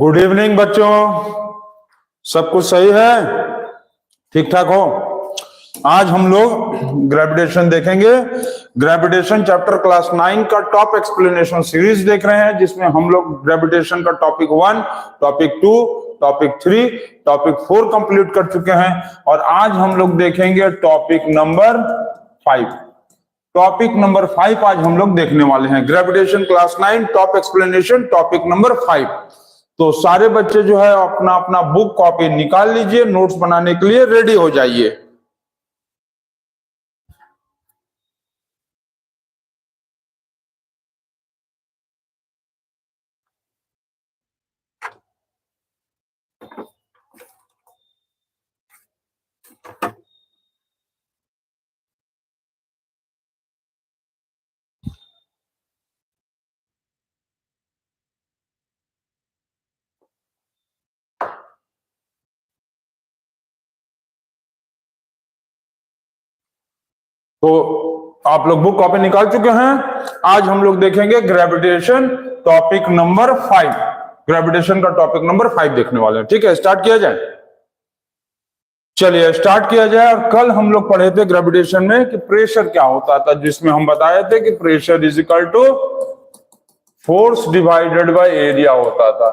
Good evening बच्चों, सब कुछ सही है, ठीक ठाक हो। आज हम लोग ग्रेविटेशन देखेंगे। ग्रेविटेशन चैप्टर क्लास 9 का टॉप एक्सप्लेनेशन सीरीज देख रहे हैं, जिसमें हम लोग ग्रेविटेशन का topic 1, topic 2, topic 3, topic 4 complete कर चुके हैं और आज हम लोग देखेंगे टॉपिक नंबर 5। टॉपिक नंबर 5 आज हम लोग देखने वाले हैं। Gravitation class 9 top explanation topic number 5। तो सारे बच्चे जो है अपना अपना बुक कॉपी निकाल लीजिए, नोट्स बनाने के लिए रेडी हो जाइए। तो आप लोग बुक कॉपी निकाल चुके हैं। आज हम लोग देखेंगे ग्रेविटेशन टॉपिक नंबर 5। ग्रेविटेशन का टॉपिक नंबर 5 देखने वाले हैं। ठीक है, स्टार्ट किया जाए। चलिए स्टार्ट किया जाए। और कल हम लोग पढ़े थे ग्रेविटेशन में कि प्रेशर क्या होता था, जिसमें हम बताए थे कि pressure is equal to force divided by area होता था।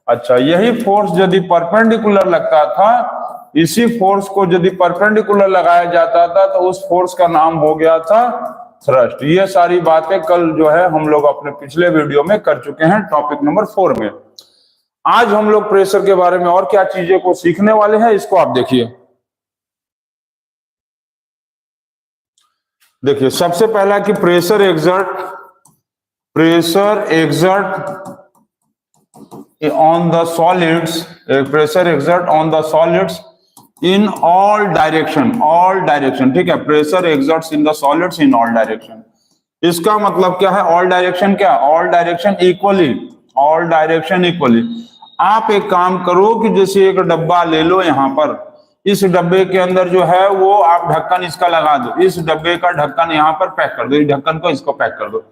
अच्छा, यही फोर्स यदि परपेंडिकुलर लगता था, इसी फोर्स को यदि परपेंडिकुलर लगाया जाता था तो उस फोर्स का नाम हो गया था थ्रस्ट। ये सारी बातें कल जो है हम लोग अपने पिछले वीडियो में कर चुके हैं टॉपिक नंबर 4 में। आज हम लोग प्रेशर के बारे में और क्या चीजें को सीखने वाले हैं, इसको आप देखिए। देखिए, सबसे पहला कि pressure exert on the solids, pressure exert on the solids in all direction, ठीक है। Pressure exerts in the solids in all direction। इसका मतलब क्या है? all direction क्या? all direction equally। आप एक काम करो कि जैसे एक डब्बा ले लो, यहाँ पर इस डब्बे के अंदर जो है वो आप ढक्कन इसका लगा दो, इस डब्बे का ढक्कन यहाँ पर पैक कर दो, इस ढक्कन को इसको पैक कर दो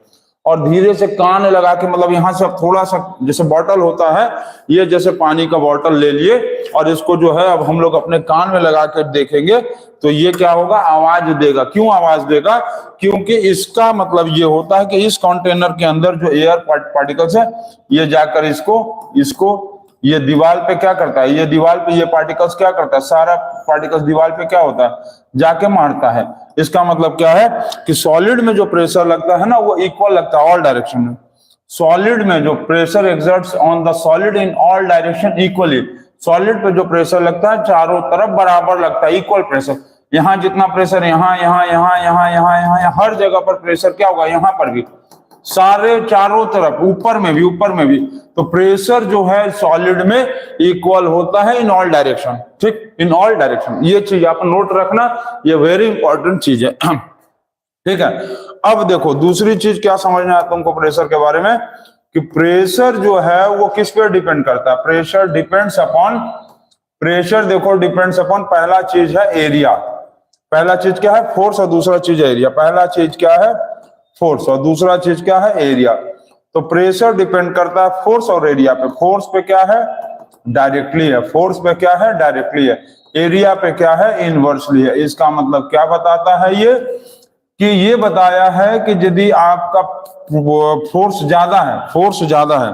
और धीरे से कान लगा के, मतलब यहाँ से थोड़ा सा जैसे बॉटल होता है, ये जैसे पानी का बॉटल ले लिए और इसको जो है अब हम लोग अपने कान में लगा कर देखेंगे तो ये क्या होगा? आवाज देगा। क्यों आवाज देगा? क्योंकि इसका मतलब ये होता है कि इस कंटेनर के अंदर जो एयर पार्टिकल्स है, ये जाकर इसको ये दीवार पे क्या करता है, ये दीवार पे ये पार्टिकल्स क्या करता है, सारा पार्टिकल्स दीवार पे क्या होता है, जाके मारता है। इसका मतलब क्या है कि सॉलिड में जो प्रेशर लगता है ना, वो इक्वल लगता है ऑल डायरेक्शन में। सॉलिड में जो pressure exerts on the solid in all direction equally, solid पे जो प्रेशर लगता है चारों तरफ बराबर लगता है, इक्वल प्रेशर। यहाँ जितना प्रेशर यहाँ हर जगह पर प्रेशर क्या होगा, यहाँ पर भी, सारे चारों तरफ, ऊपर में भी। तो प्रेशर जो है सॉलिड में इक्वल होता है इन ऑल डायरेक्शन। ठीक, इन ऑल डायरेक्शन। ये चीज आप नोट रखना, ये वेरी इंपॉर्टेंट चीज है। ठीक है। अब देखो दूसरी चीज क्या समझना है तुमको प्रेशर के बारे में, कि प्रेशर जो है वो किस पे डिपेंड करता है। प्रेशर डिपेंड्स अपॉन, देखो डिपेंड्स अपॉन, पहला चीज है एरिया। पहला चीज क्या है? फोर्स, और दूसरा चीज है एरिया। पहला चीज क्या है? फोर्स, और दूसरा चीज क्या है? एरिया। तो प्रेशर डिपेंड करता है फोर्स और एरिया पे। फोर्स पे क्या है? डायरेक्टली है। फोर्स पे क्या है? डायरेक्टली है। एरिया पे क्या है? इनवर्सली है। इसका मतलब क्या बताता है ये, कि ये बताया है कि यदि आपका फोर्स ज्यादा है,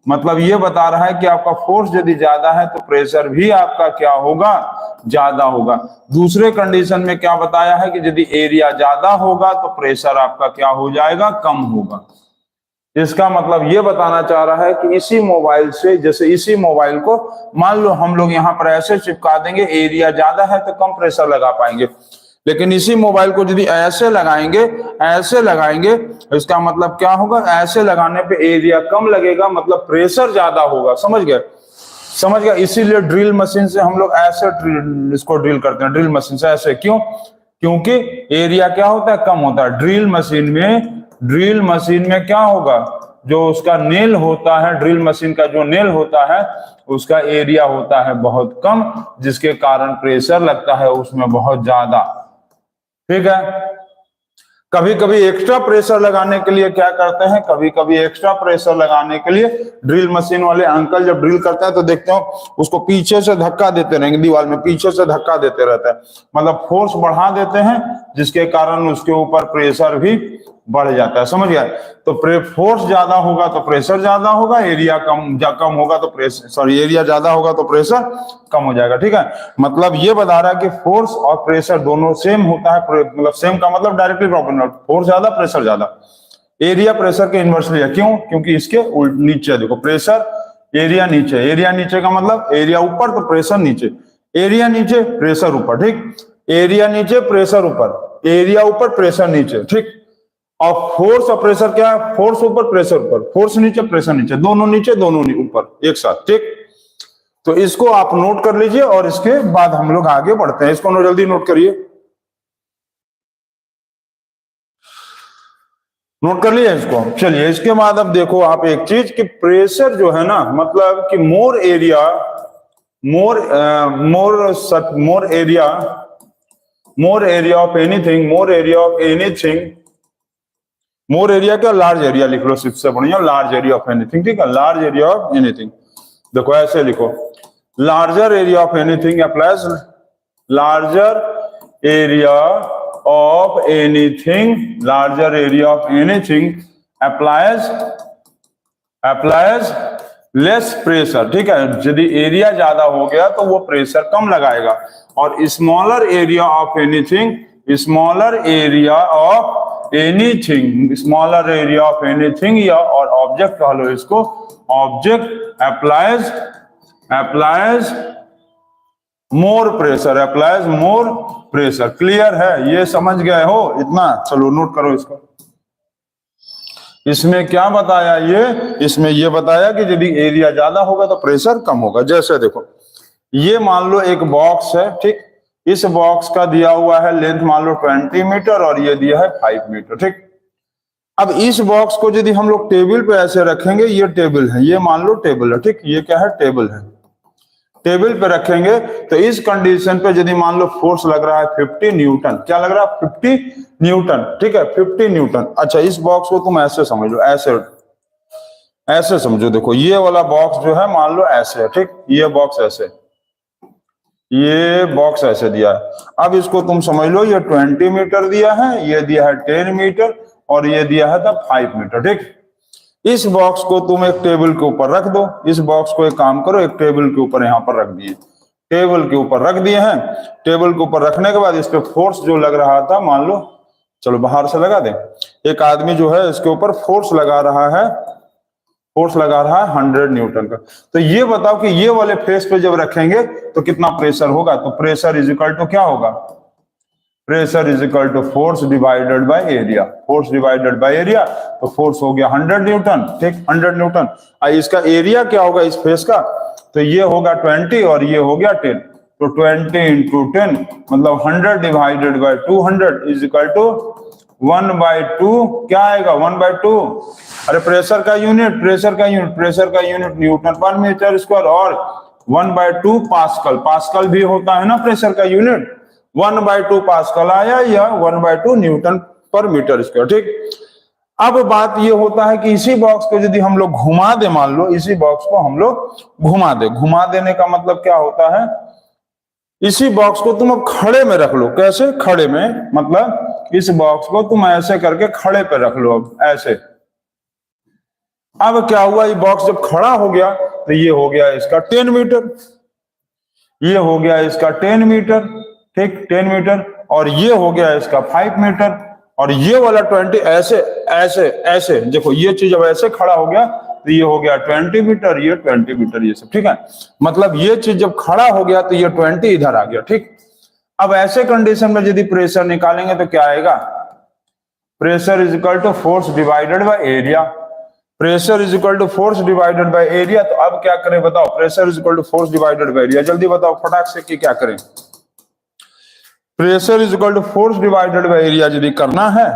मतलब ये बता रहा है कि आपका फोर्स यदि ज्यादा है तो प्रेशर भी आपका क्या होगा? ज्यादा होगा। दूसरे कंडीशन में क्या बताया है कि यदि एरिया ज्यादा होगा तो प्रेशर आपका क्या हो जाएगा? कम होगा। इसका मतलब ये बताना चाह रहा है कि इसी मोबाइल से, जैसे इसी मोबाइल को मान लो हम लोग यहाँ पर ऐसे चिपका देंगे, एरिया ज्यादा है तो कम प्रेशर लगा पाएंगे, लेकिन इसी मोबाइल को यदि ऐसे लगाएंगे इसका मतलब क्या होगा? ऐसे लगाने पे एरिया कम लगेगा, मतलब प्रेशर ज्यादा होगा। समझ गया। इसीलिए ड्रिल मशीन से हम लोग ऐसे इसको ड्रिल करते हैं, ड्रिल मशीन से ऐसे। क्यों? क्योंकि एरिया क्या होता है? कम होता है। ड्रिल मशीन में क्या होगा? जो उसका नेल होता है, ड्रिल मशीन का जो नेल होता है, उसका एरिया होता है बहुत कम, जिसके कारण प्रेशर लगता है उसमें बहुत ज्यादा। ठीक है। कभी कभी एक्स्ट्रा प्रेशर लगाने के लिए क्या करते हैं, कभी कभी एक्स्ट्रा प्रेशर लगाने के लिए ड्रिल मशीन वाले अंकल जब ड्रिल करते हैं तो देखते हो उसको पीछे से धक्का देते रहेंगे, दीवार में पीछे से धक्का देते रहते हैं, मतलब फोर्स बढ़ा देते हैं, जिसके कारण उसके ऊपर प्रेशर भी बढ़ जाता है। समझ गया? तो फोर्स ज्यादा होगा तो प्रेशर ज्यादा होगा, एरिया कम होगा तो प्रेशर, एरिया ज्यादा होगा तो प्रेशर कम हो जाएगा। ठीक है, मतलब ये बता रहा है कि फोर्स और प्रेशर दोनों सेम होता है, मतलब सेम का मतलब डायरेक्टली प्रोपोर्शनल, फोर्स ज्यादा प्रेशर ज्यादा। एरिया प्रेशर के इनवर्सली है, क्यों? क्योंकि इसके नीचे देखो प्रेशर, एरिया नीचे, एरिया नीचे का मतलब एरिया ऊपर तो प्रेशर नीचे, एरिया नीचे प्रेशर ऊपर। ठीक, एरिया नीचे प्रेशर ऊपर, एरिया ऊपर प्रेशर नीचे। ठीक, और फोर्स और प्रेशर क्या है? फोर्स ऊपर प्रेशर ऊपर, फोर्स नीचे प्रेशर नीचे, दोनों नीचे दोनों ऊपर एक साथ। ठीक, तो इसको आप नोट कर लीजिए और इसके बाद हम लोग आगे बढ़ते हैं। इसको जल्दी नोट करिए, नोट कर लिया इसको। चलिए इसके बाद अब देखो आप एक चीज कि प्रेशर जो है ना, मतलब कि more area of anything, more area क्या, लार्ज एरिया लिख लो, सबसे बढ़िया लार्ज एरिया ऑफ एनीथिंग। ठीक है, लार्ज एरिया ऑफ एनीथिंग, देखो ऐसे लिखो, larger area of anything applies, larger area of anything, larger area of anything applies less pressure. ठीक है, यदि एरिया ज्यादा हो गया तो वो प्रेशर कम लगाएगा। और smaller area of anything, smaller area of anything या और ऑब्जेक्ट कह लो इसको, object applies more pressure. Clear है? ये समझ गए हो इतना? चलो नोट करो इसको। इसमें क्या बताया इसमें ये बताया कि यदि एरिया ज्यादा होगा तो प्रेशर कम होगा। जैसे देखो ये मान लो एक बॉक्स है, ठीक, इस बॉक्स का दिया हुआ है लेंथ मान लो 20 मीटर और ये दिया है 5 मीटर। ठीक, अब इस बॉक्स को यदि हम लोग टेबल पे ऐसे रखेंगे, ये टेबल है, ये मान लो टेबल है। ठीक, ये क्या है? टेबल है। टेबल पे रखेंगे तो इस कंडीशन पे यदि मान लो फोर्स लग रहा है 50 न्यूटन, क्या लग रहा है? 50 न्यूटन। ठीक है, 50 न्यूटन। अच्छा, इस बॉक्स को तुम ऐसे समझ लो, ऐसे समझो। देखो ये वाला बॉक्स जो है मान लो ऐसे है। ठीक, ये बॉक्स ऐसे, ये बॉक्स ऐसे दिया है। अब इसको तुम समझ लो, ये 20 मीटर दिया है, ये दिया है 10 मीटर और ये दिया है 5 मीटर। ठीक, इस बॉक्स को तुम एक टेबल के ऊपर रख दो। इस बॉक्स को एक काम करो, एक टेबल के ऊपर यहाँ पर रख दिए, टेबल के ऊपर रख दिए हैं। टेबल के ऊपर रखने के बाद इस पे फोर्स जो लग रहा था, मान लो, चलो बाहर से लगा दें, एक आदमी जो है इसके ऊपर फोर्स लगा रहा है 100 न्यूटन का। तो ये बताओ कि ये वाले फेस पे जब रखेंगे तो कितना प्रेशर होगा? तो प्रेशर इज इक्वल टू क्या होगा? Pressure is equal to force divided by area. Force divided by area, तो फोर्स हो गया 100 न्यूटन। ठीक, 100 न्यूटन। इसका एरिया क्या होगा इस फेस का? तो ये होगा 20 और ये हो गया 10, तो 20 इंटू 10 मतलब 100 divided by 200 is equal to 1/2। क्या आएगा? 1/2। अरे प्रेशर का unit newton per metre square और 1/2 पास्कल। पास्कल भी होता है ना प्रेशर का यूनिट। 1/2 पास्कल आया या 1/2 न्यूटन पर मीटर स्क्वायर। ठीक, अब बात ये होता है कि इसी बॉक्स को यदि हम लोग घुमा दे, मान लो इसी बॉक्स को हम लोग घुमा देने का मतलब क्या होता है? इसी बॉक्स को तुम अब खड़े में रख लो। कैसे खड़े में? मतलब इस बॉक्स को तुम ऐसे करके खड़े पे रख लो, अब ऐसे। अब क्या हुआ, ये बॉक्स जब खड़ा हो गया तो ये हो गया इसका 10 मीटर, ये हो गया इसका 10 मीटर। ठीक, 10 मीटर और ये हो गया इसका 5 मीटर और ये वाला 20 ऐसे ऐसे ऐसे। देखो ये चीज अब ऐसे खड़ा हो गया तो ये हो गया 20 मीटर, ये 20 मीटर, ये सब। ठीक है, मतलब ये चीज जब खड़ा हो गया तो ये 20 इधर आ गया। ठीक, अब ऐसे कंडीशन में यदि प्रेशर निकालेंगे तो क्या आएगा? Pressure is equal to force divided by area. Pressure is equal to force divided by area. तो अब क्या करें बताओ? Pressure is equal to force divided by area. जल्दी बताओ फटाक से कि क्या करें? Pressure is equal to force divided by area यदि करना है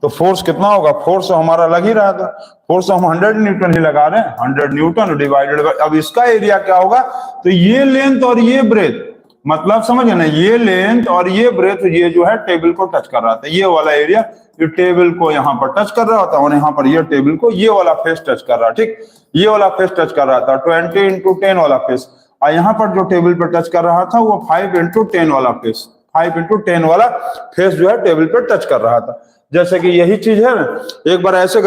तो फोर्स कितना होगा? फोर्स हमारा लग ही रहा था, फोर्स हम 100 न्यूटन ही लगा रहे हैं, 100 न्यूटन डिवाइडेड बाय, अब इसका एरिया क्या होगा? तो ये लेंथ और ये ब्रेथ, मतलब समझ ना, ये लेंथ और ये ब्रेथ ये जो है टेबल को टच कर रहा था, ये वाला एरिया ये टेबल को यहाँ पर टच कर रहा था और यहाँ पर ये टेबल को ये वाला फेस टच कर रहा, ठीक, ये वाला फेस टच कर रहा था 20x10 वाला फेस, और यहाँ पर जो टेबल पर टच कर रहा था वो 5x10 वाला फेस, 5x10 वाला फेस जो है टेबल पर टच कर रहा था। जैसे कि यही चीज है ना, एक बार ऐसे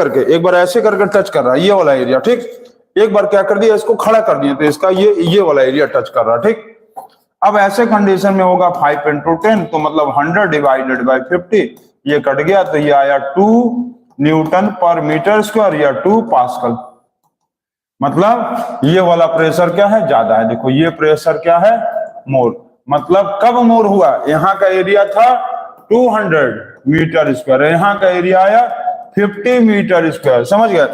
करके टच कर रहा है ये वाला एरिया, ठीक, एक बार क्या कर दिया इसको खड़ा कर दिया तो इसका ये वाला एरिया टच कर रहा, ठीक। अब ऐसे कंडीशन में होगा 5x10 तो मतलब 100 डिवाइडेड बाय 50, ये कट गया तो ये आया 2 न्यूटन पर मीटर स्क्वायर या 2 पास्कल। मतलब ये वाला प्रेशर क्या है, ज्यादा है। देखो ये प्रेशर क्या है, मोर। मतलब कब मोर हुआ, यहाँ का एरिया था 200 मीटर स्क्वायर, यहाँ का एरिया आया 50 मीटर स्क्वायर, समझ गए।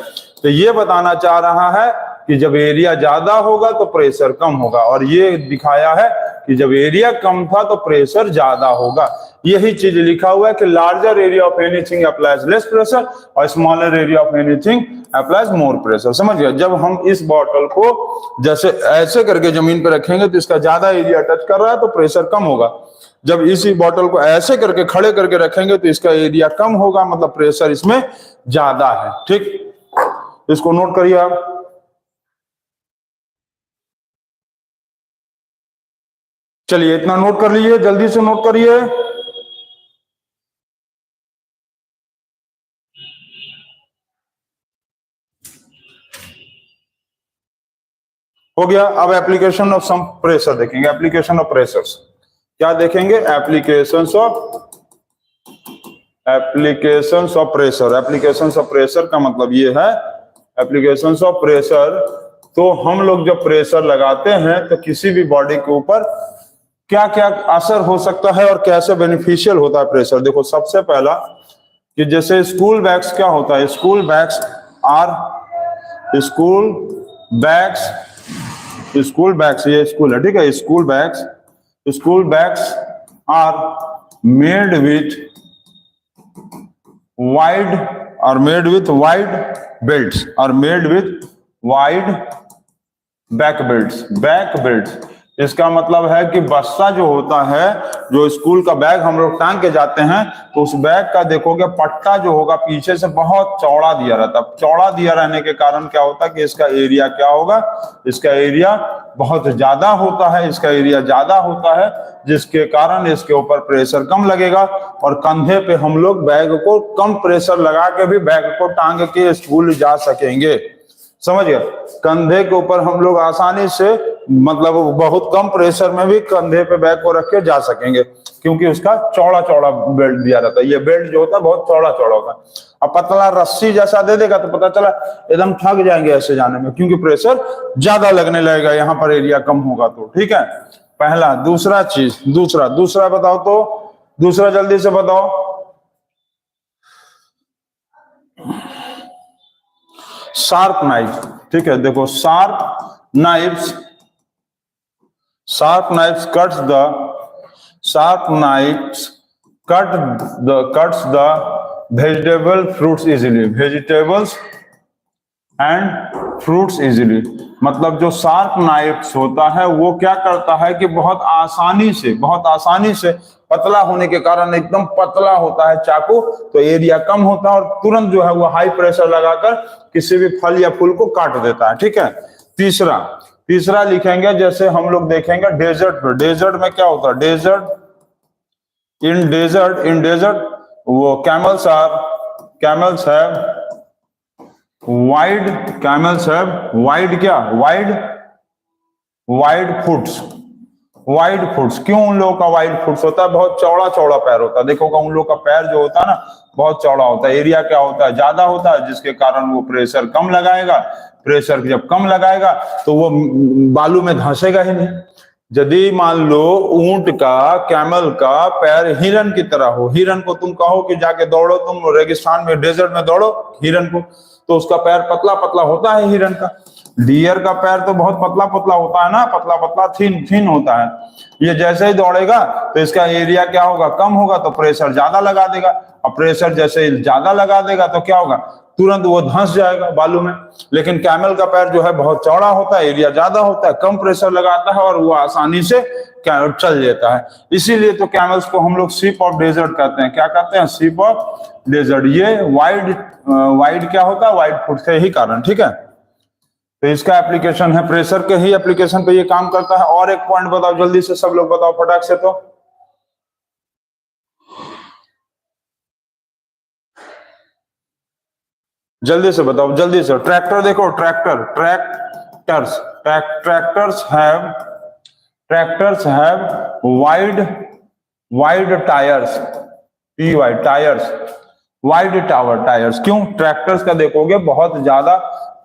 तो ये बताना चाह रहा है कि जब एरिया ज्यादा होगा तो प्रेशर कम होगा, और ये दिखाया है कि जब एरिया कम था तो प्रेशर ज्यादा होगा। यही चीज लिखा हुआ है कि larger area of anything applies less pressure और smaller area of anything applies more pressure, समझ गए। जब हम इस बॉटल को जैसे ऐसे करके जमीन पर रखेंगे तो इसका ज्यादा एरिया टच कर रहा है तो प्रेशर कम होगा, जब इसी बॉटल को ऐसे करके खड़े करके रखेंगे तो इसका एरिया कम होगा, मतलब प्रेशर इसमें ज्यादा है, ठीक। इसको नोट करिए आप। चलिए इतना नोट कर लीजिए, जल्दी से नोट करिए। हो गया। अब एप्लीकेशन ऑफ सम प्रेशर देखेंगे। एप्लीकेशन ऑफ प्रेशर्स क्या देखेंगे, applications of pressure. Applications of pressure का मतलब ये है, एप्लीकेशंस ऑफ प्रेशर, तो हम लोग जब प्रेशर लगाते हैं तो किसी भी बॉडी के ऊपर क्या क्या असर हो सकता है और कैसे बेनिफिशियल होता है प्रेशर। देखो सबसे पहला कि जैसे स्कूल बैग्स क्या होता है, स्कूल बैग्स ये स्कूल है, ठीक है। School bags are made with wide belts, और made with wide back belts. इसका मतलब है कि बस्ता जो होता है, जो स्कूल का बैग हम लोग टांग के जाते हैं, तो उस बैग का देखोगे पट्टा जो होगा पीछे से बहुत चौड़ा दिया रहता है। चौड़ा दिया रहने के कारण क्या होता है कि इसका एरिया क्या होगा, इसका एरिया बहुत ज्यादा होता है, जिसके कारण इसके ऊपर प्रेशर कम लगेगा, और कंधे पे हम लोग बैग को कम प्रेशर लगा के भी बैग को टांग के स्कूल जा सकेंगे, समझ गए। कंधे के ऊपर हम लोग आसानी से, मतलब बहुत कम प्रेशर में भी कंधे पे बैग को रख के जा सकेंगे, क्योंकि उसका चौड़ा बेल्ट दिया रहता है। ये बेल्ट जो होता है बहुत चौड़ा होता है। अब पतला रस्सी जैसा दे देगा तो पता चला एकदम थक जाएंगे ऐसे जाने में, क्योंकि प्रेशर ज्यादा लगने लगेगा, यहाँ पर एरिया कम होगा तो, ठीक है। पहला। दूसरा चीज, दूसरा बताओ तो, दूसरा जल्दी से बताओ। शार्प नाइफ, ठीक है। देखो sharp knifes cuts the vegetable fruits easily। मतलब जो शार्प नाइफ्स होता है वो क्या करता है कि बहुत आसानी से पतला होने के कारण, एकदम पतला होता है चाकू, तो एरिया कम होता है और तुरंत जो है वो हाई प्रेशर लगाकर किसी भी फल या फूल को काट देता है, ठीक है। तीसरा लिखेंगे, जैसे हम लोग देखेंगे डेजर्ट में क्या होता है, इन डेजर्ट वो कैमल्स वाइड फुट्स। क्यों उन लोगों का वाइड फुट्स होता है, बहुत चौड़ा पैर होता है। देखो उन लोगों का पैर जो होता है ना बहुत चौड़ा होता है, एरिया क्या होता है, ज्यादा होता है, जिसके कारण वो प्रेशर कम लगाएगा। प्रेशर जब कम लगाएगा तो वो बालू में धंसेगा ही नहीं। यदि मान लो ऊंट का, कैमल का पैर हिरन की तरह हो, हिरन को तुम कहो कि जाके दौड़ो, तुम रेगिस्तान में डेजर्ट में दौड़ो हिरन को, तो उसका पैर पतला होता है हिरन का। डियर का पैर तो बहुत पतला होता है ना, पतला थिन होता है। ये जैसे ही दौड़ेगा तो इसका एरिया क्या होगा, कम होगा, तो प्रेशर ज्यादा लगा देगा। और प्रेशर जैसे ज्यादा लगा देगा तो क्या होगा, तुरंत वो धंस जाएगा बालू में। लेकिन कैमल का पैर जो है बहुत चौड़ा होता है, एरिया ज्यादा होता है, कम प्रेशर लगाता है और वो आसानी से चल जाता है। इसीलिए तो कैमल्स को हम लोग शिप ऑफ डेजर्ट कहते हैं। क्या कहते हैं? Ship of desert. ये वाइड क्या होता है? वाइड फुट के ही कारण। ठीक है, तो इसका एप्लीकेशन है, प्रेशर के ही एप्लीकेशन पे ये काम करता है। और एक पॉइंट बताओ जल्दी से, सब लोग बताओ फटाक से, तो जल्दी से बताओ, जल्दी से। ट्रैक्टर देखो, tractors have wide tyres, wide tyres. क्यों? ट्रैक्टर्स का देखोगे बहुत ज्यादा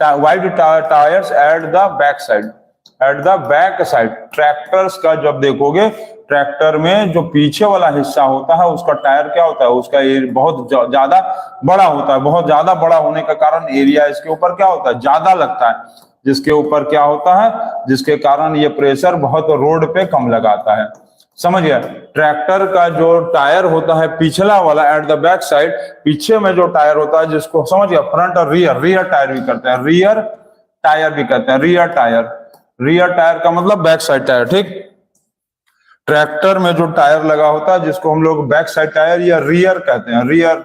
wide tyres at the back side. Tractors का जब देखोगे, ट्रैक्टर में जो पीछे वाला हिस्सा होता है उसका टायर क्या होता है? उसका बहुत ज्यादा बड़ा होता है। बहुत ज्यादा बड़ा होने का कारण एरिया इसके ऊपर क्या होता है? ज्यादा लगता है, जिसके ऊपर क्या होता है? जिसके कारण ये प्रेशर बहुत रोड पे कम लगाता है। समझ गया? ट्रैक्टर का जो टायर होता है पिछला वाला एट द बैक साइड, पीछे में जो टायर होता है, जिसको समझ गया, फ्रंट और रियर टायर भी करते हैं, रियर टायर का मतलब बैक साइड टायर। ठीक, ट्रैक्टर में जो टायर लगा होता है जिसको हम लोग बैक साइड टायर या रियर कहते हैं, रियर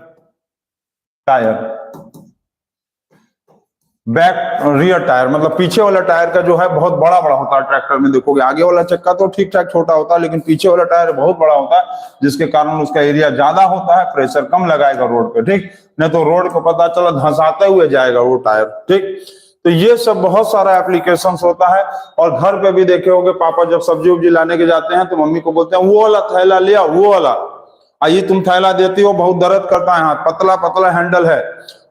टायर मतलब पीछे वाला टायर का जो है बहुत बड़ा होता है। ट्रैक्टर में देखोगे आगे वाला चक्का तो ठीक ठाक छोटा होता है, लेकिन पीछे वाला टायर बहुत बड़ा होता है, जिसके कारण उसका एरिया ज्यादा होता है, प्रेशर कम लगाएगा रोड पे। ठीक, नहीं तो रोड को पता चला धंसाते हुए जाएगा वो टायर। ठीक, तो ये सब बहुत सारा एप्लीकेशंस होता है। और घर पे भी देखे होगे, पापा जब सब्जी उब्जी लाने के जाते हैं तो मम्मी को बोलते हैं वो वाला थैला ले आओ, वो वाला। आइए तुम थैला देती हो, बहुत दर्द करता है हाथ, पतला पतला हैंडल है।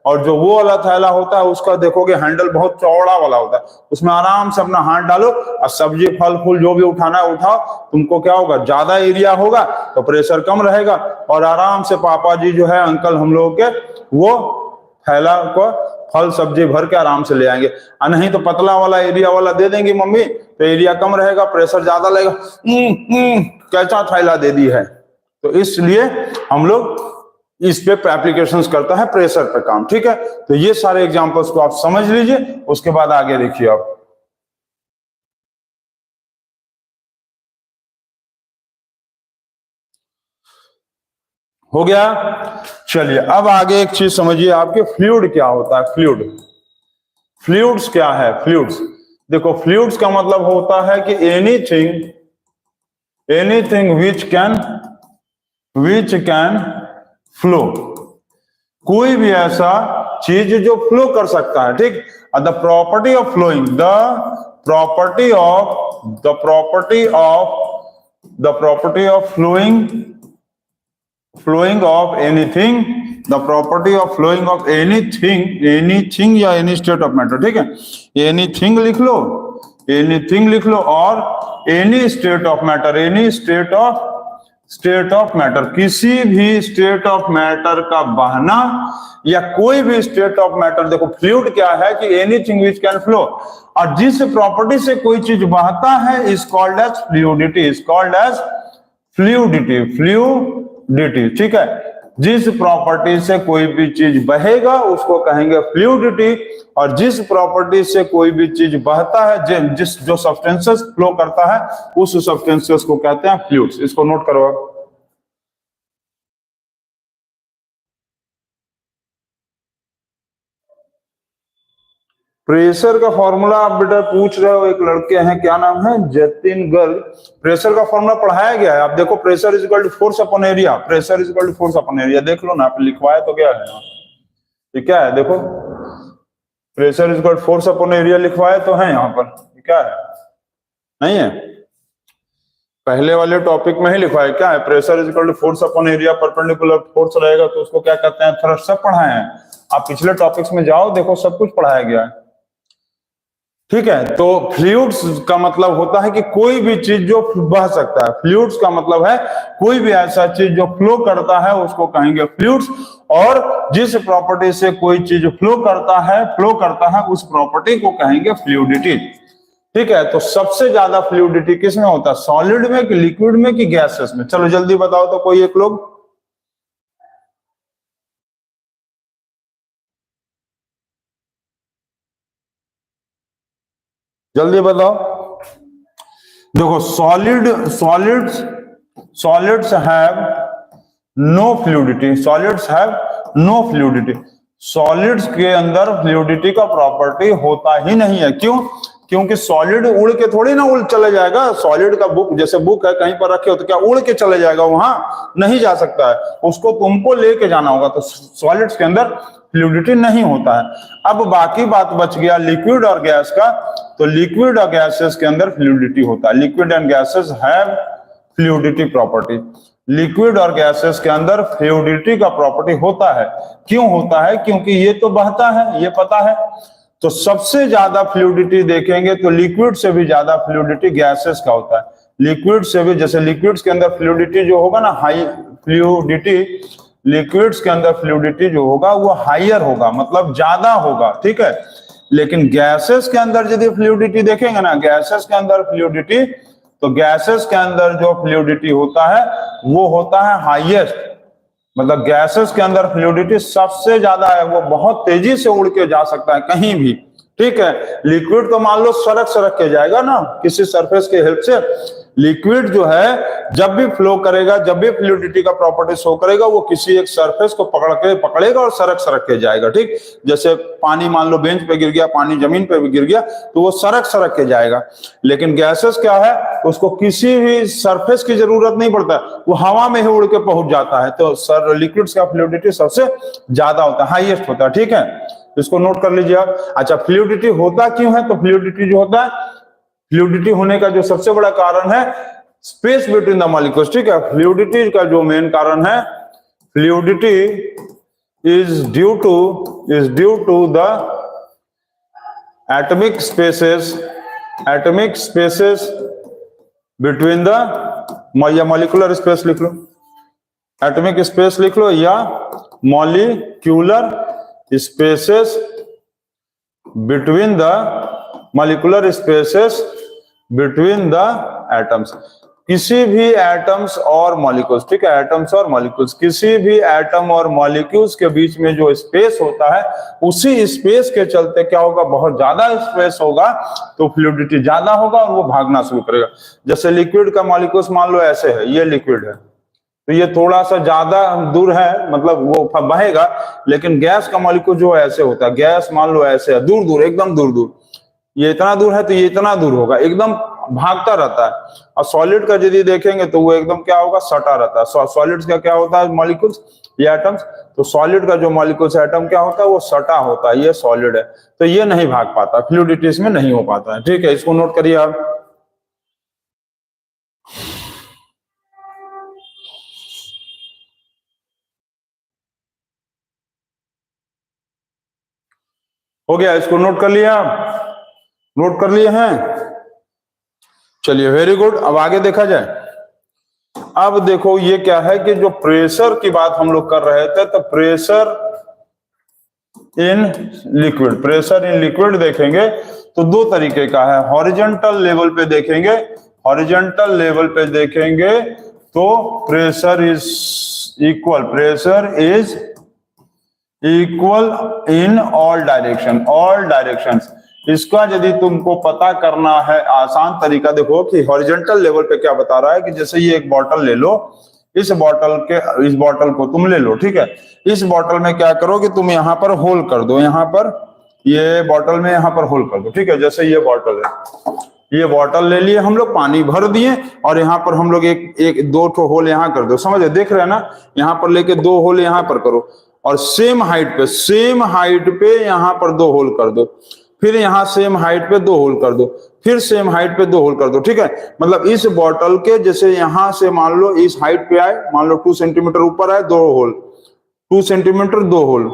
और जो वो वाला थैला होता है उसका देखोगे हैंडल बहुत चौड़ा वाला होता है, उसमें आराम से अपना हाथ डालो और सब्जी फल फूल जो भी उठाना है उठाओ। तुमको क्या होगा? ज्यादा एरिया होगा तो प्रेशर कम रहेगा और आराम से पापा जी जो है, अंकल हम लोग के, वो थैला को फल सब्जी भर के आराम से ले आएंगे। नहीं तो पतला वाला एरिया वाला दे देंगी मम्मी तो एरिया कम रहेगा, प्रेशर ज्यादा लगेगा, कैसा थैला दे दी है। तो इसलिए हम लोग इस पे एप्लीकेशंस करता है, प्रेशर पे काम। ठीक है, तो ये सारे एग्जांपल्स को आप समझ लीजिए, उसके बाद आगे देखिए आप। हो गया? चलिए अब आगे एक चीज समझिए, आपके फ्लूइड क्या होता है? फ्लूइड्स क्या है? फ्लूइड्स देखो, फ्लूइड्स का मतलब होता है कि एनीथिंग विच कैन फ्लो, कोई भी ऐसा चीज जो फ्लो कर सकता है। ठीक, the property of flowing, the property of flowing of anything, the property of flowing of anything या any state of matter। ठीक है, anything लिख लो और any state of matter, किसी भी स्टेट ऑफ मैटर का बहना या कोई भी स्टेट ऑफ मैटर। देखो फ्लूइड क्या है कि एनीथिंग विच कैन फ्लो, और जिस प्रॉपर्टी से कोई चीज बहता है इज कॉल्ड एज फ्लूइडिटी। ठीक है, जिस प्रॉपर्टी से कोई भी चीज बहेगा उसको कहेंगे फ्लूइडिटी, और जिस प्रॉपर्टी से कोई भी चीज बहता है, जो सब्सटेंसेस फ्लो करता है, उस सब्सटेंसेस को कहते हैं फ्लूइड्स। इसको नोट करो। प्रेशर का फॉर्मूला आप बेटा पूछ रहे हो, एक लड़के हैं, क्या नाम है? जतिन गर्ग। प्रेशर का फॉर्मूला पढ़ाया गया है, आप देखो, pressure is equal to force upon area. Pressure is equal to force upon area, देख लो ना, आप लिखवाए तो क्या है? ये क्या है? देखो, pressure is equal to force upon area लिखवाए तो है यहाँ पर। क्या है? नहीं है? पहले वाले टॉपिक में ही लिखवाए क्या है? Pressure is equal to force upon area, perpendicular force रहेगा तो उसको क्या कहते हैं? थ्रस्ट। सब पढ़ाए हैं आप, पिछले टॉपिक्स में जाओ देखो, सब कुछ पढ़ाया गया है। ठीक है, तो फ्लूइड्स का मतलब होता है कि कोई भी चीज जो बह सकता है। फ्लूइड्स का मतलब है कोई भी ऐसा चीज जो फ्लो करता है उसको कहेंगे फ्लूइड्स, और जिस प्रॉपर्टी से कोई चीज फ्लो करता है उस प्रॉपर्टी को कहेंगे फ्लूइडिटी। ठीक है, तो सबसे ज्यादा फ्लूइडिटी किस में होता है? सॉलिड में कि लिक्विड में कि गैसेस में? चलो जल्दी बताओ तो कोई एक लोग। जल्दी बताओ। देखो solids have no fluidity, solids have no fluidity. Solids के अंदर फ्लूइडिटी का प्रॉपर्टी होता ही नहीं है। क्यों? क्योंकि सॉलिड उड़ के थोड़ी ना उड़ चले जाएगा। सॉलिड का बुक, जैसे बुक है कहीं पर रखे हो तो क्या उड़ के चले जाएगा? वहां नहीं जा सकता है, उसको तुमको लेके जाना होगा। तो सॉलिड्स के अंदर फ्लूइडिटी नहीं होता है। अब बाकी बात बच गया लिक्विड और गैस का। तो लिक्विड और गैसेस के अंदर फ्लूइडिटी होता है। Liquid and gases have fluidity property. Liquid और गैसेस के अंदर फ्लूइडिटी का प्रॉपर्टी होता है। क्यों होता है? क्योंकि ये तो बहता है, ये पता है। तो सबसे ज्यादा फ्लूइडिटी देखेंगे तो लिक्विड से भी ज्यादा फ्लूइडिटी गैसेस का होता है। लिक्विड से भी, जैसे लिक्विड्स के अंदर फ्लूइडिटी जो होगा ना, हाई फ्लूइडिटी, लिक्विड्स के अंदर फ्लूइडिटी जो होगा वो हाइयर होगा, मतलब ज्यादा होगा, ठीक है। लेकिन गैसेस के अंदर यदि फ्लूइडिटी देखेंगे ना, गैसेस के अंदर फ्लूइडिटी, तो गैसेस के अंदर जो फ्लूइडिटी होता है वो होता है हाईएस्ट। मतलब गैसेस के अंदर फ्लूइडिटी सबसे ज्यादा है, वो बहुत तेजी से उड़ के जा सकता है कहीं भी, ठीक है। लिक्विड तो मान लो सरक सरक के जाएगा ना किसी सरफेस के हेल्प से। लिक्विड जो है जब भी फ्लो करेगा, जब भी फ्लूइडिटी का प्रॉपर्टी शो करेगा, वो किसी एक सरफेस को पकड़ेगा और सरक सरक के जाएगा, ठीक। जैसे पानी मान लो बेंच पे गिर गया, पानी जमीन पे भी गिर गया, तो वो सरक सरक के जाएगा। लेकिन गैसेस क्या है, उसको किसी भी सरफेस की जरूरत नहीं पड़ता, वो हवा में ही उड़ के पहुंच जाता है। तो लिक्विड्स का फ्लूइडिटी सबसे ज्यादा होता है, हाईएस्ट होता है, ठीक है। इसको नोट कर लीजिए आप। अच्छा, फ्लूइडिटी होता क्यों है? तो फ्लूइडिटी जो होता है, फ्लूइडिटी होने का जो सबसे बड़ा कारण है स्पेस बिटवीन द मॉलिक्यूल्स, ठीक है। फ्लूइडिटी का जो मेन कारण है, fluidity is due to the atomic spaces between the, या मॉलिक्यूलर स्पेस लिख लो, एटॉमिक स्पेस लिख लो, या molecular spaces between the, molecular spaces between the atoms. किसी भी एटम्स और मॉलिक्यूल्स, ठीक है, एटम्स और मॉलिक्यूल्स, किसी भी एटम और मॉलिक्यूल्स के बीच में जो स्पेस होता है, उसी स्पेस के चलते क्या होगा, बहुत ज्यादा स्पेस होगा तो फ्लूइडिटी ज्यादा होगा और वो भागना शुरू करेगा। जैसे लिक्विड का मॉलिक्यूल्स मान लो ऐसे है, ये लिक्विड है, तो ये थोड़ा सा ज्यादा दूर है, मतलब वो बहेगा। लेकिन गैस का मॉलिक्यूल जो ऐसे होता है, गैस मान लो ऐसे है, दूर दूर, एकदम दूर दूर, ये इतना दूर है तो ये इतना दूर होगा, एकदम भागता रहता है। और सॉलिड का यदि देखेंगे तो वो एकदम क्या होगा, सटा रहता है। सॉलिड्स का क्या होता है, मॉलिक्यूल्स, ये एटम्स। तो सॉलिड का जो मॉलिक्यूल्स एटम क्या होता है, वो सटा होता है, ये सॉलिड है, तो ये नहीं भाग पाता, फ्लूइडिटी इसमें नहीं हो पाता है, ठीक है। इसको नोट करिए आप। हो गया, इसको नोट कर लिया, नोट कर लिए हैं। चलिए, वेरी गुड। अब आगे देखा जाए। अब देखो ये क्या है कि जो प्रेशर की बात हम लोग कर रहे थे, तो pressure in liquid, pressure in liquid देखेंगे तो दो तरीके का है। हॉरिजॉन्टल लेवल पे देखेंगे, हॉरिजॉन्टल लेवल पे देखेंगे तो pressure is equal, pressure is equal in all direction, all directions. इसका यदि तुमको पता करना है आसान तरीका, देखो कि हॉरिजॉन्टल लेवल पे क्या बता रहा है कि जैसे ये एक बॉटल ले लो, इस बॉटल को तुम ले लो, ठीक है। इस बॉटल में क्या करो कि तुम यहाँ पर होल कर दो, यहाँ पर ये बॉटल में यहाँ पर होल कर दो, ठीक है। जैसे ये बॉटल है, ये बॉटल ले लिए हम लोग, पानी भर दिए और यहाँ पर हम लोग एक दो ठो होल यहाँ कर दो, समझे, देख रहे हैं ना। यहाँ पर लेके दो होल यहाँ पर करो और सेम हाइट पे यहाँ पर दो होल कर दो, फिर यहाँ सेम हाइट पे दो होल कर दो, फिर सेम हाइट पे दो होल कर दो, ठीक है। मतलब इस बॉटल के जैसे यहाँ से मान लो इस हाइट पे आए, मान लो 2 सेंटीमीटर ऊपर आए, दो होल, 2 सेंटीमीटर दो होल,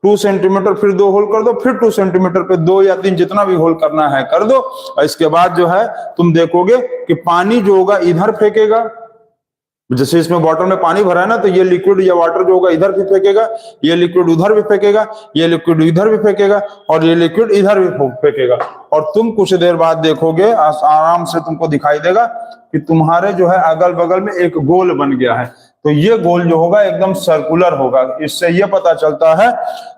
2 सेंटीमीटर फिर दो होल कर दो, फिर 2 सेंटीमीटर पे 2 या 3 जितना भी होल करना है कर दो। और इसके बाद जो है तुम देखोगे कि पानी जो होगा इधर फेंकेगा, जैसे इसमें बॉटल में पानी भरा है ना, तो ये लिक्विड या वाटर जो होगा इधर भी फेंकेगा, ये लिक्विड उधर भी फेंकेगा, ये लिक्विड इधर भी फेंकेगा और ये लिक्विड इधर भी फेंकेगा। और तुम कुछ देर बाद देखोगे, आराम से तुमको दिखाई देगा कि तुम्हारे जो है अगल बगल में एक गोल बन गया है। तो ये गोल जो होगा एकदम सर्कुलर होगा। इससे ये पता चलता है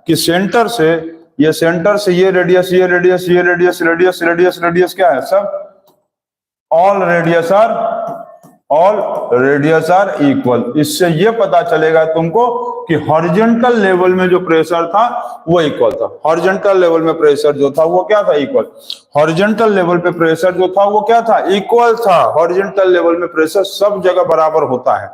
कि सेंटर से ये सेंटर से ये रेडियस, ये रेडियस, ये रेडियस, रेडियस, रेडियस, रेडियस क्या है सब, ऑल रेडियस आर इक्वल। इससे ये पता चलेगा तुमको कि हॉरिजॉन्टल लेवल में जो प्रेशर था वो इक्वल था। हॉरिजॉन्टल लेवल में प्रेशर जो था वो क्या था, इक्वल। हॉरिजॉन्टल लेवल पे प्रेशर जो था वो क्या था, इक्वल था। हॉरिजॉन्टल लेवल में प्रेशर सब जगह बराबर होता है,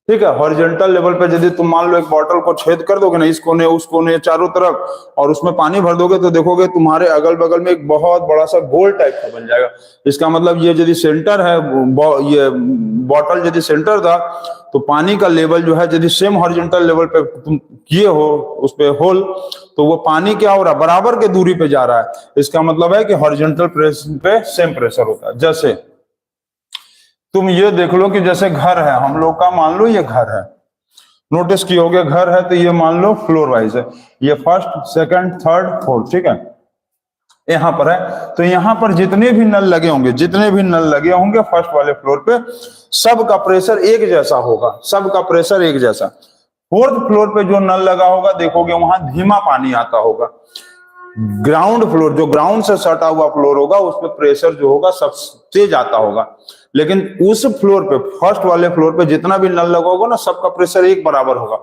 ठीक है। हॉरिजॉन्टल लेवल पे यदि तुम मान लो एक बॉटल को छेद कर दोगे ना, इस कोने उस कोने चारों तरफ, और उसमें पानी भर दोगे, तो देखोगे तुम्हारे अगल बगल में एक बहुत बड़ा सा गोल टाइप का बन जाएगा। इसका मतलब ये यदि सेंटर है, ये बॉटल यदि सेंटर था, तो पानी का लेवल जो है यदि सेम हॉरिजॉन्टल लेवल पे तुम किए हो उस पे होल, तो वो पानी क्या हो रहा है, बराबर के दूरी पे जा रहा है। इसका मतलब है कि हॉरिजॉन्टल प्रेशर पे सेम प्रेशर होता है। जैसे तुम ये देख लो कि जैसे घर है हम लोग का, मान लो ये घर है, नोटिस किए होगे घर है, तो ये मान लो फ्लोर वाइज है, ये फर्स्ट, सेकंड, थर्ड, फोर्थ, ठीक है। यहाँ पर है, तो यहाँ पर जितने भी नल लगे होंगे फर्स्ट वाले फ्लोर पे, सबका प्रेशर एक जैसा होगा, सबका प्रेशर एक जैसा। फोर्थ फ्लोर पे जो नल लगा होगा, देखोगे वहां धीमा पानी आता होगा। ग्राउंड फ्लोर, जो ग्राउंड से सटा हुआ फ्लोर होगा, उस पर प्रेशर जो होगा सब तेज आता होगा। लेकिन उस फ्लोर पे, फर्स्ट वाले फ्लोर पे जितना भी नल लगा होगा ना, सबका प्रेशर एक बराबर होगा।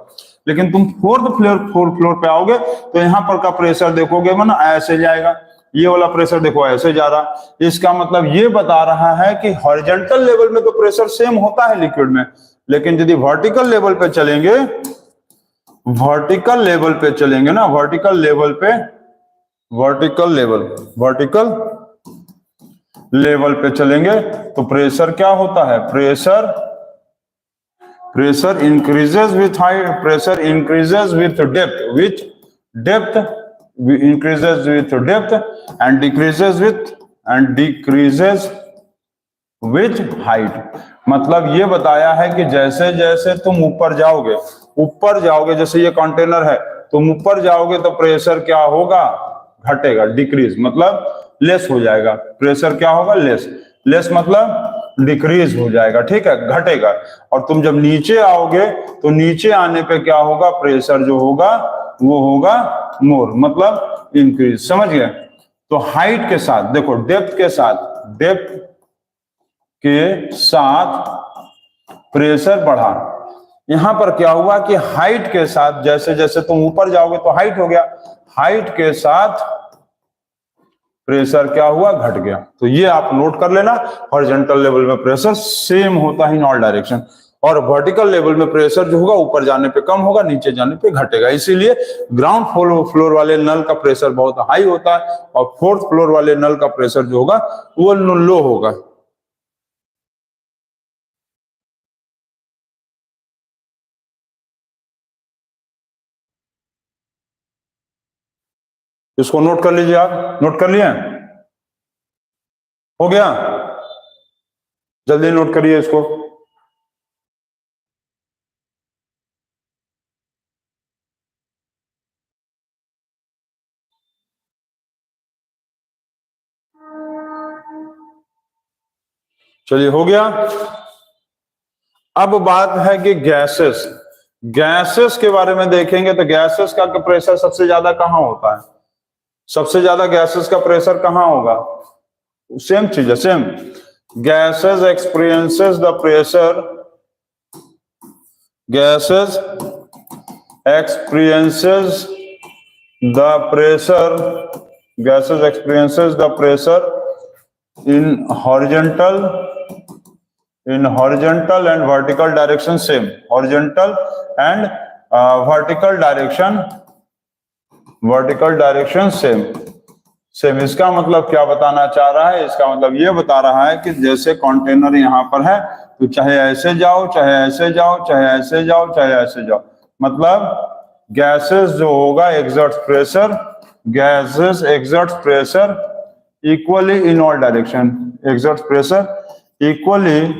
लेकिन तुम फोर्थ फ्लोर पे आओगे, तो यहाँ पर का प्रेशर देखोगे ना ऐसे जाएगा, ये वाला प्रेशर देखो ऐसे जा रहा। इसका मतलब ये बता रहा है कि हॉरिजॉन्टल लेवल में तो प्रेशर सेम होता है लिक्विड में, लेकिन यदि वर्टिकल लेवल पे चलेंगे, वर्टिकल लेवल पे चलेंगे, तो प्रेशर क्या होता है, pressure increases with height, pressure increases with depth increases with depth and decreases with height। मतलब ये बताया है कि जैसे जैसे तुम ऊपर जाओगे, जैसे ये कंटेनर है, तुम ऊपर जाओगे तो प्रेशर क्या होगा, घटेगा, डिक्रीज मतलब लेस हो जाएगा। प्रेशर क्या होगा, लेस मतलब डिक्रीज हो जाएगा, ठीक है, घटेगा। और तुम जब नीचे आओगे, तो नीचे आने पे क्या होगा, प्रेशर जो होगा वो होगा मोर, मतलब इंक्रीज। समझ गए। तो हाइट के साथ देखो, डेप्थ के साथ प्रेशर बढ़ा। यहां पर क्या हुआ कि हाइट के साथ, जैसे जैसे तुम ऊपर जाओगे तो हाइट हो गया, हाइट के साथ प्रेशर क्या हुआ, घट गया। तो ये आप नोट कर लेना, हॉरिजॉन्टल लेवल में प्रेशर सेम होता है इन ऑल डायरेक्शन, और वर्टिकल लेवल में प्रेशर जो होगा ऊपर जाने पे कम होगा, नीचे जाने पे घटेगा। इसीलिए ग्राउंड फ्लोर वाले नल का प्रेशर बहुत हाई होता है, और फोर्थ फ्लोर वाले नल का प्रेशर जो होगा वो लो होगा। इसको नोट कर लीजिए, आप नोट कर लिए, हो गया, जल्दी नोट करिए इसको। चलिए हो गया। अब बात है कि गैसेस के बारे में देखेंगे, तो गैसेस का प्रेशर सबसे ज्यादा कहां होता है, सबसे ज्यादा गैसेस का प्रेशर कहां होगा, सेम चीज है, same. Gases experiences the pressure, gases experiences the pressure in horizontal and vertical direction same, horizontal and vertical direction same। इसका मतलब क्या बताना चाह रहा है, इसका मतलब ये बता रहा है कि जैसे कंटेनर यहाँ पर है, तो चाहे ऐसे जाओ, चाहे ऐसे जाओ, चाहे ऐसे जाओ, चाहे ऐसे जाओ, मतलब गैसेस जो होगा gases exerts pressure equally in all direction, exerts pressure equally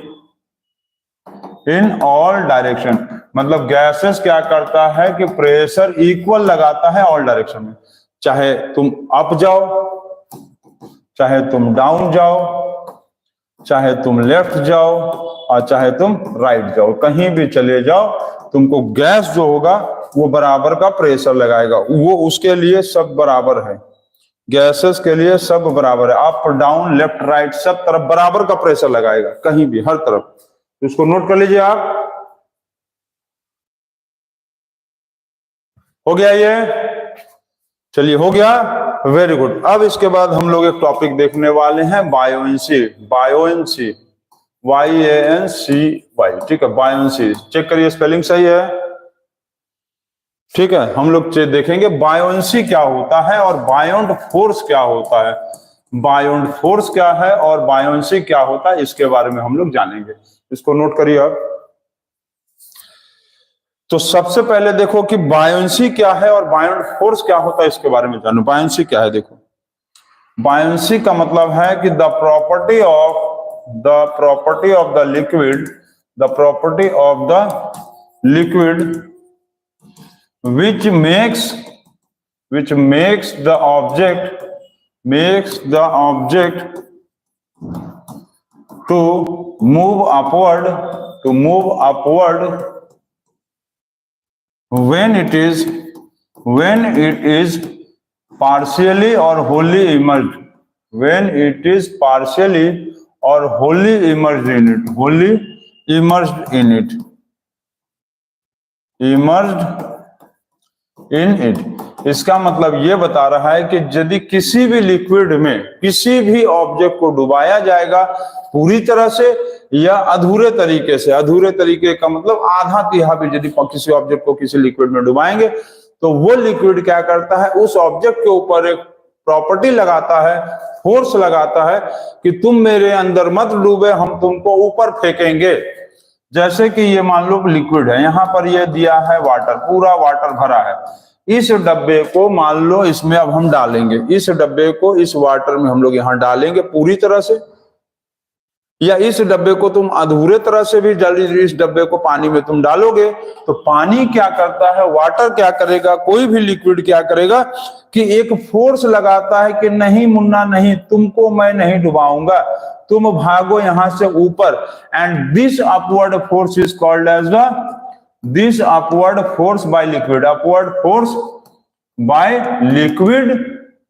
in all direction। मतलब गैसेस क्या करता है कि प्रेशर इक्वल लगाता है ऑल डायरेक्शन में, चाहे तुम अप जाओ, चाहे तुम डाउन जाओ, चाहे तुम लेफ्ट जाओ, और चाहे तुम राइट जाओ, कहीं भी चले जाओ, तुमको गैस जो होगा वो बराबर का प्रेशर लगाएगा। वो उसके लिए सब बराबर है, गैसेस के लिए सब बराबर है, अप डाउन लेफ्ट राइट सब तरफ बराबर का प्रेशर लगाएगा, कहीं भी हर तरफ। इसको नोट कर लीजिए आप। हो गया ये? चलिए हो गया, वेरी गुड। अब इसके बाद हम लोग एक टॉपिक देखने वाले हैं बायोएंसी। बायोएंसी, YANCY, ठीक है, बायोएंसी। चेक करिए स्पेलिंग सही है, ठीक है। हम लोग देखेंगे बायोएंसी क्या होता है और बायोंट फोर्स क्या होता है। बायोंट फोर्स क्या है और बायोएंसी क्या होता है, इसके बारे में हम लोग जानेंगे। इसको नोट करिए आप। तो सबसे पहले देखो कि बायोएंसी क्या है और बायोंट फोर्स क्या होता है, इसके बारे में जानो। बायोएंसी क्या है? देखो, बायोएंसी का मतलब है कि the property of the liquid, the property of the liquid which makes the object to move upward when it is partially or wholly immersed, when it is partially or wholly immersed in it। इसका मतलब ये बता रहा है कि यदि किसी भी लिक्विड में किसी भी ऑब्जेक्ट को डुबाया जाएगा पूरी तरह से या अधूरे तरीके से, अधूरे तरीके का मतलब आधा तिहा भी यदि किसी ऑब्जेक्ट को किसी लिक्विड में डुबाएंगे तो वो लिक्विड क्या करता है, उस ऑब्जेक्ट के ऊपर एक प्रॉपर्टी लगाता है, फोर्स लगाता है कि तुम मेरे अंदर मत डूबे, हम तुमको ऊपर फेंकेंगे। जैसे कि ये मान लो लिक्विड है, यहां पर ये दिया है वाटर, पूरा वाटर भरा है। इस डब्बे को मान लो इसमें अब हम डालेंगे, इस डब्बे को इस वाटर में हम लोग यहां डालेंगे पूरी तरह से, या इस डब्बे को तुम अधूरे तरह से भी इस डब्बे को पानी में तुम डालोगे तो पानी क्या करता है, वाटर क्या करेगा, कोई भी लिक्विड क्या करेगा कि एक फोर्स लगाता है कि नहीं मुन्ना नहीं, तुमको मैं नहीं डुबाऊंगा, तुम भागो यहां से ऊपर। And this upward force is called as this upward force by liquid, upward force by liquid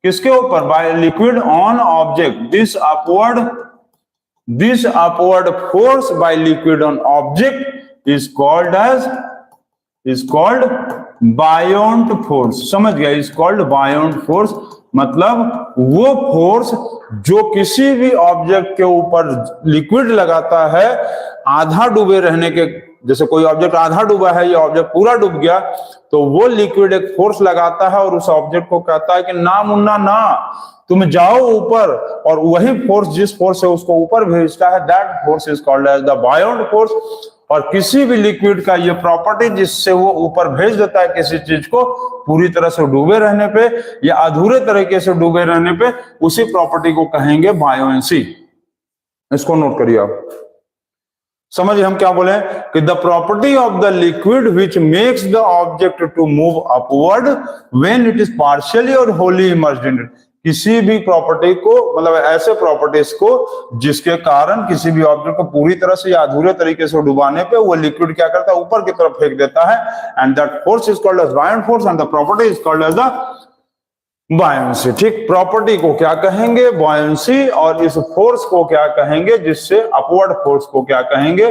किसके ऊपर, by liquid on object. This upward force by liquid on object is called buoyant force। समझ गया? is called buoyant force, मतलब वो force जो किसी भी object के ऊपर लिक्विड लगाता है आधा डूबे रहने के, जैसे कोई ऑब्जेक्ट आधा डूबा है, ये ऑब्जेक्ट पूरा डूब गया, तो वो लिक्विड एक फोर्स लगाता है और उस ऑब्जेक्ट को कहता है कि ना मुन्ना ना, तुम जाओ ऊपर, और वही फोर्स जिस फोर्स से उसको ऊपर भेजता है, that force is called as the buoyant force. और किसी भी लिक्विड का ये प्रॉपर्टी जिससे वो ऊपर भेज देता है किसी चीज को पूरी तरह से डूबे रहने पे या अधूरे तरीके से डूबे रहने पे, उसी प्रॉपर्टी को कहेंगे बायोएंसी। इसको नोट करिए आप। समझिए हम क्या बोले कि the property of the liquid which makes the object to move upward when it is partially और होली इमर्स्ड इन इट। किसी भी प्रॉपर्टी को, मतलब ऐसे प्रॉपर्टीज को जिसके कारण किसी भी ऑब्जेक्ट को पूरी तरह से या अधूरे तरीके से डुबाने पे वो लिक्विड क्या करता है, ऊपर की तरफ फेंक देता है, and that force is called as buoyant force and the property is called as the buoyancy. ठीक, प्रॉपर्टी को क्या कहेंगे, बायोएंसी, और इस फोर्स को क्या कहेंगे, जिससे अपवर्ड फोर्स को क्या कहेंगे,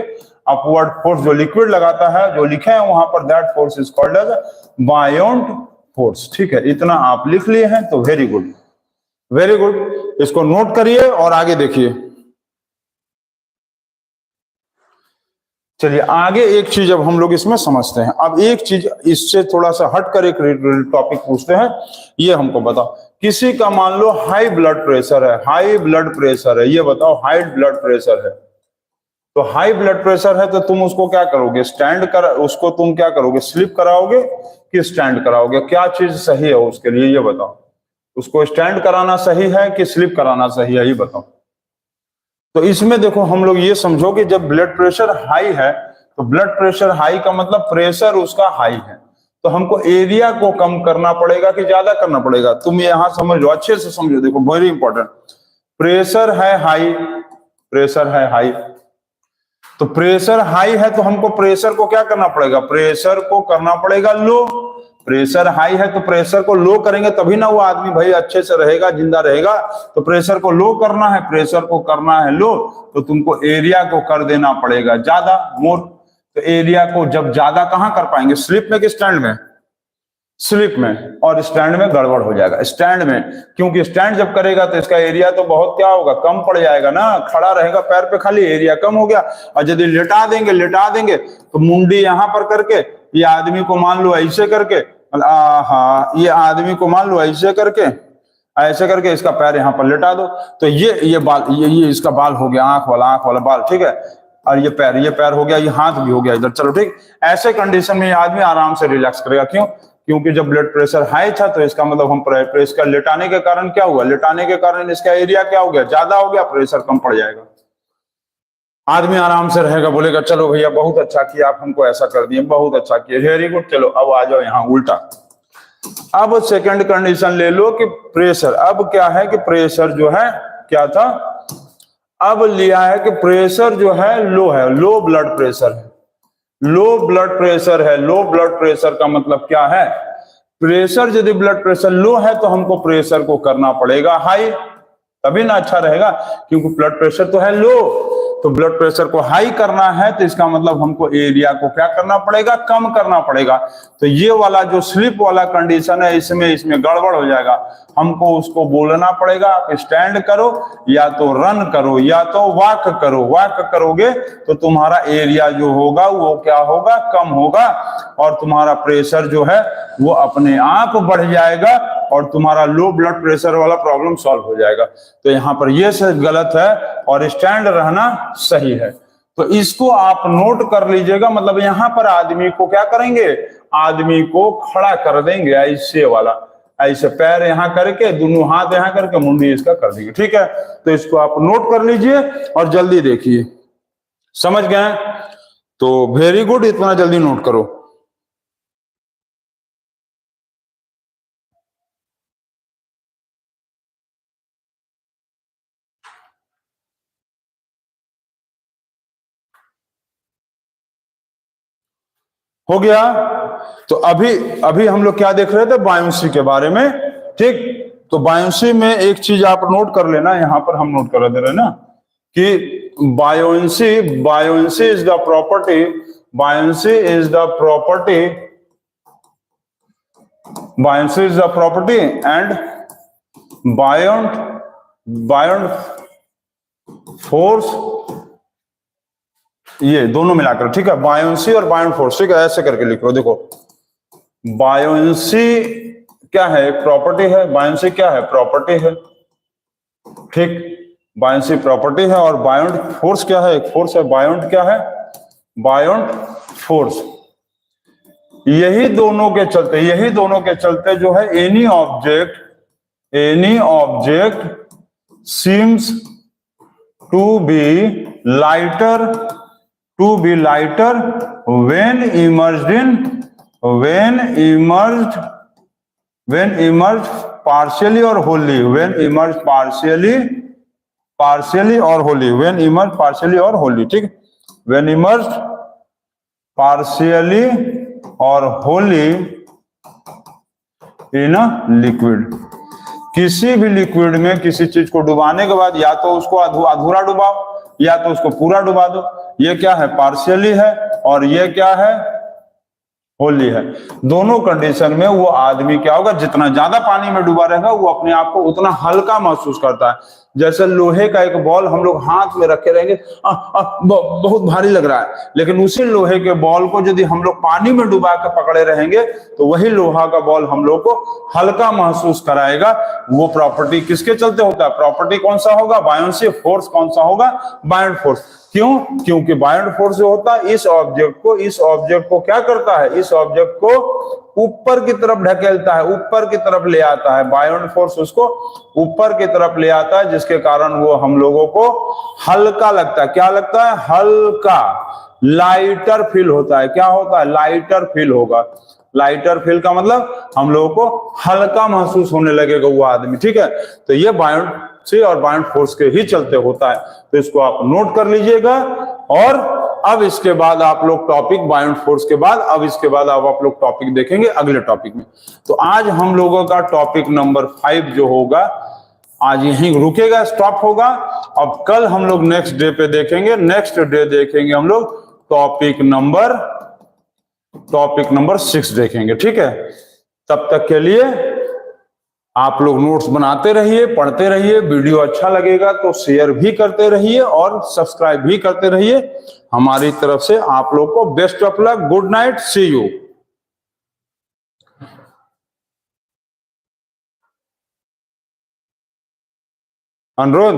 अपवर्ड फोर्स जो लिक्विड लगाता है, जो लिखे हैं वहां पर, that force is called as buoyant force. ठीक है, इतना आप लिख लिए हैं तो वेरी गुड, वेरी गुड। इसको नोट करिए और आगे देखिए। चलिए आगे एक चीज अब हम लोग इसमें समझते हैं। अब एक चीज इससे थोड़ा सा हटकर एक टॉपिक पूछते हैं, ये हमको बताओ, किसी का मान लो हाई ब्लड प्रेशर है, हाई ब्लड प्रेशर है, ये बताओ हाई ब्लड प्रेशर है, तो हाई ब्लड प्रेशर है तो तुम उसको क्या करोगे, उसको तुम क्या करोगे, स्लिप कराओगे कि स्टैंड कराओगे, क्या चीज सही है उसके लिए, ये बताओ। उसको स्टैंड कराना सही है कि स्लिप कराना सही है, ये बताओ। तो इसमें देखो हम लोग ये समझो कि जब ब्लड प्रेशर हाई है, तो ब्लड प्रेशर हाई का मतलब प्रेशर उसका हाई है, तो हमको एरिया को कम करना पड़ेगा कि ज्यादा करना पड़ेगा। तुम यहां समझ लो, अच्छे से समझो, देखो वेरी इंपॉर्टेंट। प्रेशर है हाई, प्रेशर है हाई, तो प्रेशर हाई है तो हमको प्रेशर को क्या करना पड़ेगा, प्रेशर को करना पड़ेगा लो। प्रेशर हाई है तो प्रेशर को लो करेंगे तभी ना वो आदमी भाई अच्छे से रहेगा, जिंदा रहेगा। तो प्रेशर को लो करना है, प्रेशर को करना है लो, तो तुमको एरिया को कर देना पड़ेगा ज्यादा, मोर। तो एरिया को जब ज्यादा कहां कर पाएंगे, स्लिप में कि स्टैंड में, स्लिप में। और स्टैंड में गड़बड़ हो जाएगा, स्टैंड में, क्योंकि स्टैंड जब करेगा तो इसका एरिया तो बहुत क्या होगा, कम पड़ जाएगा ना, खड़ा रहेगा पैर पे खाली, एरिया कम हो गया। और यदि लेटा देंगे तो मुंडी यहां पर करके, ये आदमी को मान लो ऐसे करके, हाँ ये आदमी को मान लो ऐसे करके, ऐसे करके इसका पैर यहाँ पर लेटा दो, तो ये बाल, ये इसका बाल हो गया, आंख वाला बाल, ठीक है। और ये पैर हो गया, ये हाथ भी हो गया इधर, चलो ठीक। ऐसे कंडीशन में ये आदमी आराम से रिलैक्स करेगा। क्यों? क्योंकि जब ब्लड प्रेशर हाई था तो इसका मतलब हम प्रेशर लेटाने के कारण क्या हुआ, लेटाने के कारण इसका एरिया क्या हो गया, ज्यादा हो गया, प्रेशर कम पड़ जाएगा। आदमी आराम से रहेगा, बोलेगा चलो भैया बहुत अच्छा किया, आप हमको ऐसा कर दिए, बहुत अच्छा किया, वेरी गुड, चलो अब आ जाओ यहाँ उल्टा। अब सेकंड कंडीशन ले लो कि प्रेशर, अब क्या है कि प्रेशर जो है क्या था, अब लिया है कि प्रेशर जो है लो है, लो ब्लड प्रेशर है, लो ब्लड प्रेशर है। लो ब्लड प्रेशर का मतलब क्या है, प्रेशर यदि ब्लड प्रेशर लो है तो हमको प्रेशर को करना पड़ेगा हाई, तभी ना अच्छा रहेगा, क्योंकि ब्लड प्रेशर तो है लो, तो ब्लड प्रेशर को हाई करना है तो इसका मतलब हमको एरिया को क्या करना पड़ेगा, कम करना पड़ेगा। तो ये वाला जो स्लिप वाला कंडीशन है इसमें गड़बड़ हो जाएगा। हमको उसको बोलना पड़ेगा आप स्टैंड करो, या तो रन करो, या तो वॉक करो। वॉक करोगे तो तुम्हारा एरिया जो होगा वो क्या होगा, कम होगा, और तुम्हारा प्रेशर जो है वो अपने आप बढ़ जाएगा और तुम्हारा लो ब्लड प्रेशर वाला प्रॉब्लम सॉल्व हो जाएगा। तो यहाँ पर ये गलत है और स्टैंड रहना सही है। तो इसको आप नोट कर लीजिएगा। मतलब यहाँ पर आदमी को क्या करेंगे, आदमी को खड़ा कर देंगे ऐसे वाला, ऐसे पैर यहाँ करके, दोनों हाथ यहाँ करके, मुंडी इसका कर देंगे, ठीक है। तो इसको आप नोट कर लीजिए और जल्दी देखिए, समझ गए? तो वेरी गुड, इतना जल्दी नोट करो। हो गया। तो अभी हम लोग क्या देख रहे थे, बायोंसी के बारे में, ठीक। तो बायोंसी में एक चीज आप नोट कर लेना, यहां पर हम नोट कर दे रहे हैं ना कि buoyancy is the property, buoyancy is the property, buoyancy is the property and buoyant force, ये दोनों मिलाकर, ठीक है, बायोंसी और बायोंट फोर्स, ठीक है। ऐसे करके लिखो, देखो बायोंसी क्या है, एक प्रॉपर्टी है, बायोंसी क्या है, प्रॉपर्टी है, ठीक। बायोंसी प्रॉपर्टी है और बायोंट फोर्स क्या है, एक फोर्स है। बायोंट क्या है, बायोंट फोर्स। यही दोनों के चलते जो है any object seems to be lighter when emerged partially or wholly, when emerged partially or wholly, when emerged partially or wholly, ठीक। when emerged partially or wholly in a liquid, किसी भी लिक्विड में किसी चीज को डुबाने के बाद या तो उसको अधूरा डुबाओ या तो उसको पूरा डुबा दो। ये क्या है, पार्शियली है, और ये क्या है, होली है। दोनों कंडीशन में वो आदमी क्या होगा, जितना ज्यादा पानी में डूबा रहेगा वो अपने आप को उतना हल्का महसूस करता है। जैसे लोहे का एक बॉल हम लोग हाथ में रखे रहेंगे, बहुत भारी लग रहा है, लेकिन उसी लोहे के बॉल को यदि हम लोग पानी में डुबा के पकड़े रहेंगे तो वही लोहा का बॉल हम लोग को हल्का महसूस कराएगा। वो प्रॉपर्टी किसके चलते होता है, प्रॉपर्टी कौन सा होगा, बायोंसी। फोर्स कौन सा होगा, बायोंट फोर्स। क्यों? क्योंकि बायोंट फोर्स जो होता है इस ऑब्जेक्ट को क्या करता है, इस ऑब्जेक्ट को ऊपर की तरफ ढकेलता है, ऊपर की तरफ ले आता है। बायोंट फोर्स उसको ऊपर की तरफ ले आता है, जिसके कारण वो हम लोगों को हल्का लगता है। क्या लगता है, हल्का, लाइटर फील होता है। क्या होता है, लाइटर फील होगा। लाइटर फील का मतलब हम लोगों को हल्का महसूस होने लगेगा वो आदमी, ठीक है। तो ये बायोंसी और बायोंट फोर्स के ही चलते होता है। तो इसको आप नोट कर लीजिएगा और अब इसके बाद आप लोग टॉपिक बायोट फोर्स के बाद अब इसके बाद अब आप लोग टॉपिक देखेंगे अगले टॉपिक में। तो आज हम लोगों का टॉपिक नंबर 5 जो होगा आज यहीं रुकेगा, स्टॉप होगा। अब कल हम लोग नेक्स्ट डे पे देखेंगे, नेक्स्ट डे देखेंगे हम लोग टॉपिक नंबर 6 देखेंगे, ठीक है। तब तक के लिए आप लोग नोट्स बनाते रहिए, पढ़ते रहिए। वीडियो अच्छा लगेगा तो शेयर भी करते रहिए और सब्सक्राइब भी करते रहिए। हमारी तरफ से आप लोग को best of luck, good night, see you. अनुरोध